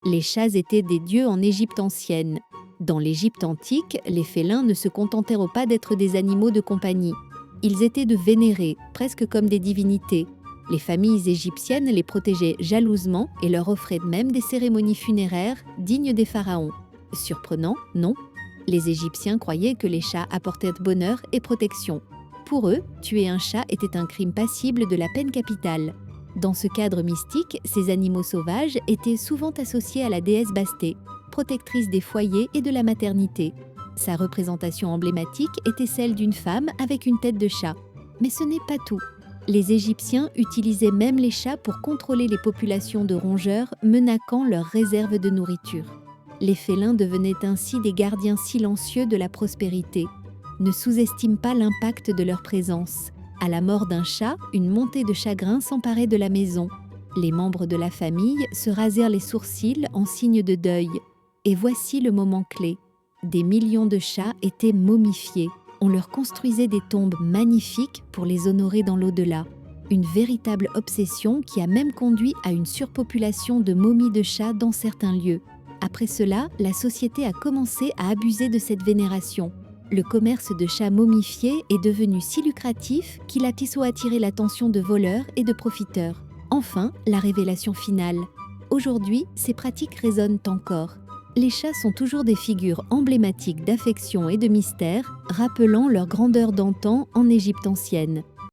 Les chats étaient des dieux en Égypte ancienne. Dans l'Égypte antique, les félins ne se contentèrent pas d'être des animaux de compagnie. Ils étaient de vénérer, presque comme des divinités. Les familles égyptiennes les protégeaient jalousement et leur offraient même des cérémonies funéraires dignes des pharaons. Surprenant, non? Les Égyptiens croyaient que les chats apportaient bonheur et protection. Pour eux, tuer un chat était un crime passible de la peine capitale. Dans ce cadre mystique, ces animaux sauvages étaient souvent associés à la déesse Bastée, protectrice des foyers et de la maternité. Sa représentation emblématique était celle d'une femme avec une tête de chat. Mais ce n'est pas tout. Les Égyptiens utilisaient même les chats pour contrôler les populations de rongeurs, menaçant leurs réserves de nourriture. Les félins devenaient ainsi des gardiens silencieux de la prospérité. Ne sous-estime pas l'impact de leur présence. À la mort d'un chat, une montée de chagrin s'emparait de la maison. Les membres de la famille se rasèrent les sourcils en signe de deuil. Et voici le moment clé. Des millions de chats étaient momifiés. On leur construisait des tombes magnifiques pour les honorer dans l'au-delà. Une véritable obsession qui a même conduit à une surpopulation de momies de chats dans certains lieux. Après cela, la société a commencé à abuser de cette vénération. Le commerce de chats momifiés est devenu si lucratif qu'il a tissot attiré l'attention de voleurs et de profiteurs. Enfin, la révélation finale. Aujourd'hui, ces pratiques résonnent encore. Les chats sont toujours des figures emblématiques d'affection et de mystère, rappelant leur grandeur d'antan en Égypte ancienne.